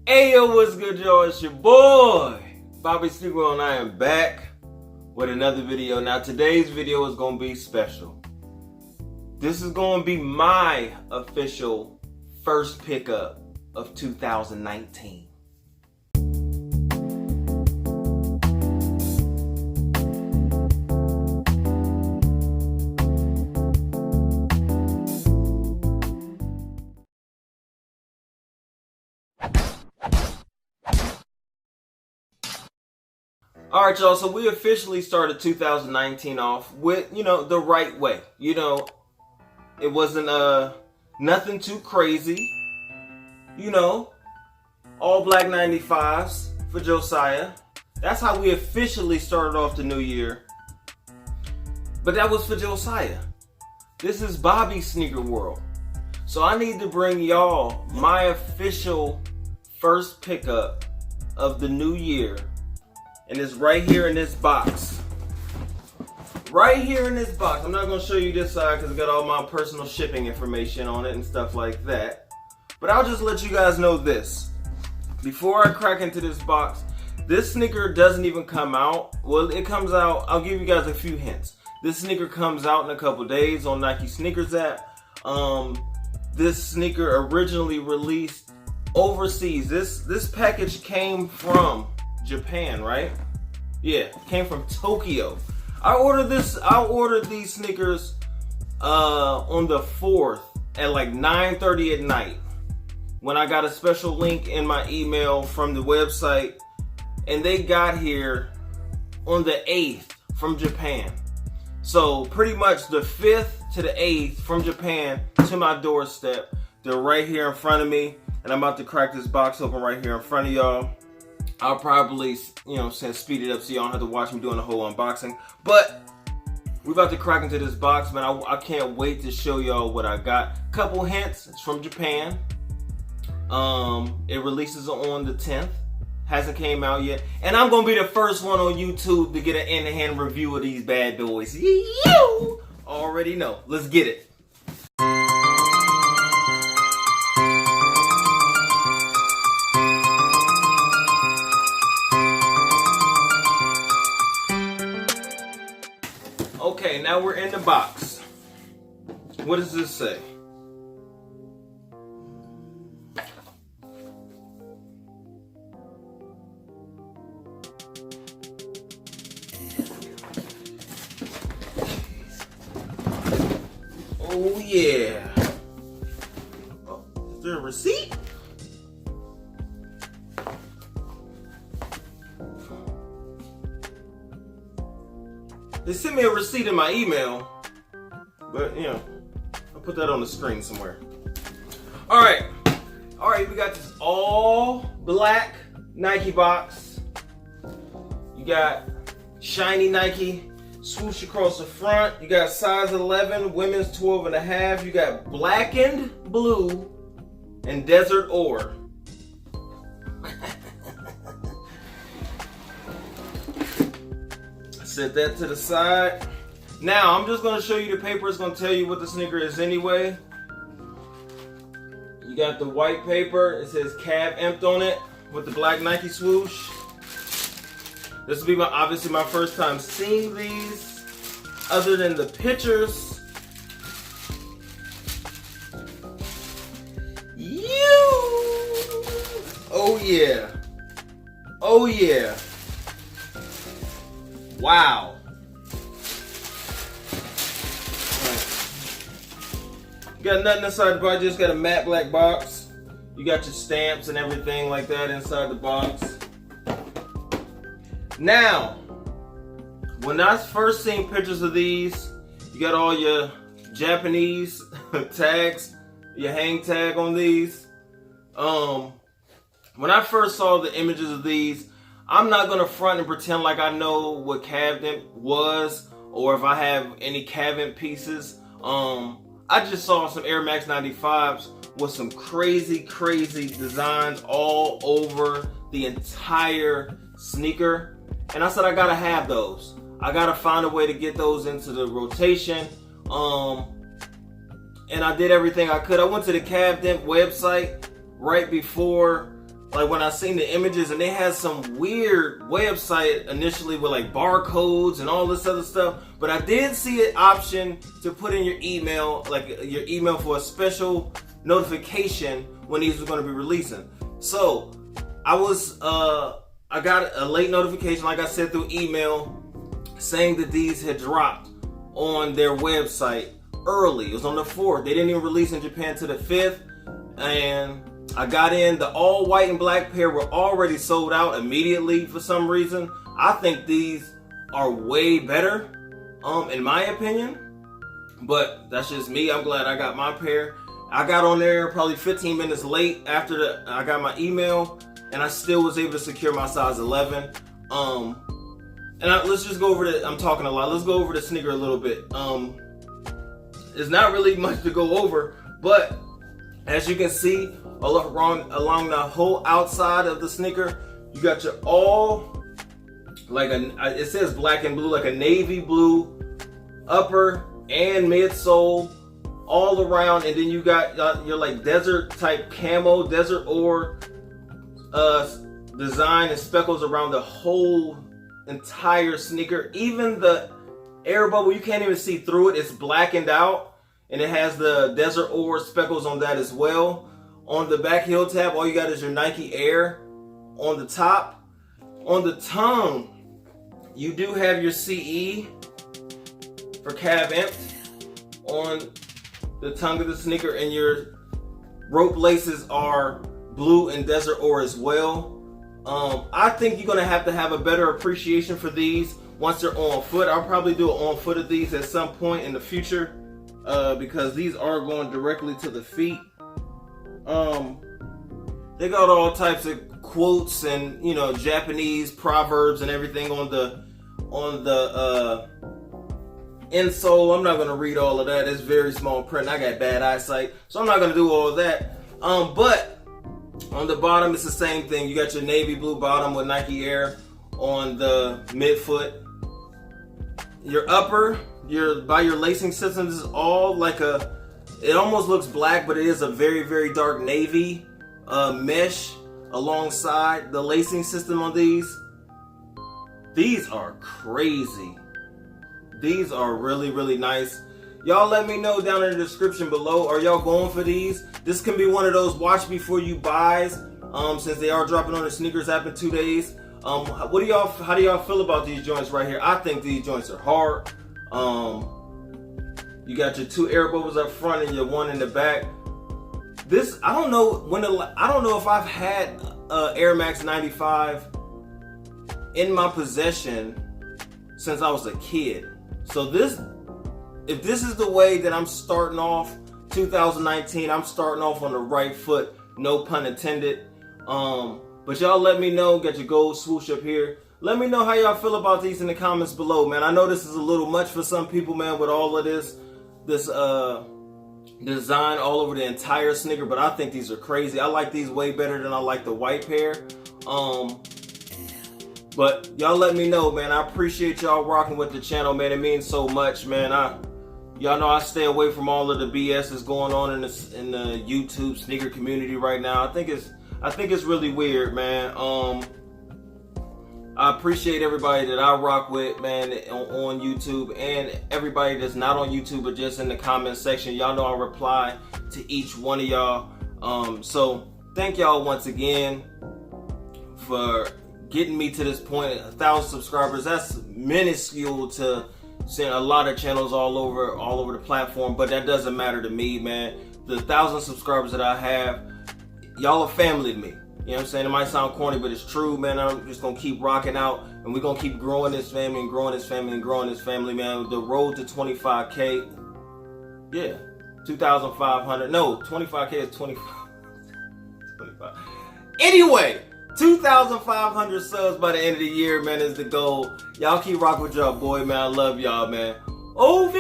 Hey yo, what's good y'all? It's your boy, Bobby Sneaker, and I am back with another video. Now today's video is going to be special. This is going to be my official first pickup of 2019. Alright y'all, so we officially started 2019 off with, the right way. It wasn't nothing too crazy. All black 95s for Josiah. That's how we officially started off the new year. But that was for Josiah. This is Bobby's Sneaker World. So I need to bring y'all my official first pickup of the new year. And it's right here in this box. Right here in this box. I'm not going to show you this side because it got all my personal shipping information on it and stuff like that. But I'll just let you guys know this. Before I crack into this box, this sneaker doesn't even come out. Well, it comes out. I'll give you guys a few hints. This sneaker comes out in a couple days on Nike Sneakers app. This sneaker originally released overseas. This package came from Japan, right? Yeah, came from Tokyo. I ordered these sneakers on the 4th at like 9:30 at night when I got a special link in my email from the website, and they got here on the 8th from Japan. So pretty much the 5th to the 8th from Japan to my doorstep. They're right here in front of me, and I'm about to crack this box open right here in front of y'all. I'll probably, speed it up so y'all don't have to watch me doing the whole unboxing. But we're about to crack into this box, man. I can't wait to show y'all what I got. Couple hints. It's from Japan. It releases on the 10th. Hasn't came out yet. And I'm going to be the first one on YouTube to get an in-hand review of these bad boys. You already know. Let's get it. Okay, now we're in the box. What does this say? Oh yeah. Oh, is there a receipt? They sent me a receipt in my email, but I'll put that on the screen somewhere. All right, we got this all black Nike box. You got shiny Nike swoosh across the front. You got size 11, women's 12 and a half. You got blackened blue and desert ore. Set that to the side. Now, I'm just going to show you the paper. It's going to tell you what the sneaker is anyway. You got the white paper. It says Cav Empt on it with the black Nike swoosh. This will be obviously my first time seeing these other than the pictures. Oh yeah. Oh yeah. Wow. You got nothing inside the box, just got a matte black box. You got your stamps and everything like that inside the box. Now, when I first seen pictures of these, you got all your Japanese tags, your hang tag on these. When I first saw the images of these, I'm not going to front and pretend like I know what Cav Empt was or if I have any Cav Empt pieces. I just saw some Air Max 95s with some crazy designs all over the entire sneaker. And I said I gotta have those. I gotta find a way to get those into the rotation. And I did everything I could. I went to the Cav Empt website right before like when I seen the images, and they had some weird website initially with like barcodes and all this other stuff. But I did see an option to put in your email, like your email for a special notification when these were going to be releasing. So I got a late notification, like I said, through email, saying that these had dropped on their website early. It was on the 4th. They didn't even release in Japan to the 5th. And I got in. The all white and black pair were already sold out immediately for some reason. I think these are way better, in my opinion. But that's just me. I'm glad I got my pair. I got on there probably 15 minutes late after I got my email, and I still was able to secure my size 11. Let's just go over I'm talking a lot. Let's go over the sneaker a little bit. There's not really much to go over, but as you can see along the whole outside of the sneaker, you got your all, like it says black and blue, like a navy blue upper and midsole all around, and then you got your like desert type camo, desert ore design and speckles around the whole entire sneaker. Even the air bubble, you can't even see through it. It's blackened out, and it has the desert ore speckles on that as well. On the back heel tab, all you got is your Nike Air on the top. On the tongue, you do have your CE for Cav Empt on the tongue of the sneaker, and your rope laces are blue and desert ore as well. I think you're gonna have to have a better appreciation for these once they're on foot. I'll probably do an on foot of these at some point in the future, because these are going directly to the feet. They got all types of quotes and, you know, Japanese proverbs and everything on the insole. I'm not gonna read all of that. It's very small print. I got bad eyesight, so I'm not gonna do all of that. But on the bottom, it's the same thing. You got your navy blue bottom with Nike Air on the midfoot. Your upper, by your lacing system, is all like it almost looks black, but it is a very, very dark navy mesh alongside the lacing system on these. These are crazy. These are really, really nice. Y'all let me know down in the description below. Are y'all going for these? This can be one of those watch before you buys, since they are dropping on the sneakers app in 2 days. How do y'all feel about these joints right here? I think these joints are hard. You got your 2 air bubbles up front and your 1 in the back. This, I don't know if I've had Air Max 95 in my possession since I was a kid. So if this is the way that I'm starting off 2019, I'm starting off on the right foot, no pun intended. But y'all let me know. Got your gold swoosh up here. Let me know how y'all feel about these in the comments below, man. I know this is a little much for some people, man, with all of this design all over the entire sneaker, but I think these are crazy. I like these way better than I like the white pair. But y'all let me know, man. I appreciate y'all rocking with the channel, man. It means so much, man. Y'all know I stay away from all of the BS that's going on in the YouTube sneaker community right now. I think it's really weird, man. I appreciate everybody that I rock with, man, on YouTube, and everybody that's not on YouTube but just in the comment section. Y'all know I reply to each one of y'all. So thank y'all once again for getting me to this point. 1,000 subscribers, that's minuscule to seeing a lot of channels all over the platform, but that doesn't matter to me, man. The 1,000 subscribers that I have, y'all are family to me. You know what I'm saying? It might sound corny, but it's true, man. I'm just gonna keep rocking out, and we're gonna keep growing this family and growing this family and growing this family, man. The road to 25K, yeah, 2,500. No, 25K is 25. Anyway, 2,500 subs by the end of the year, man, is the goal. Y'all keep rocking with y'all boy, man. I love y'all, man. OV!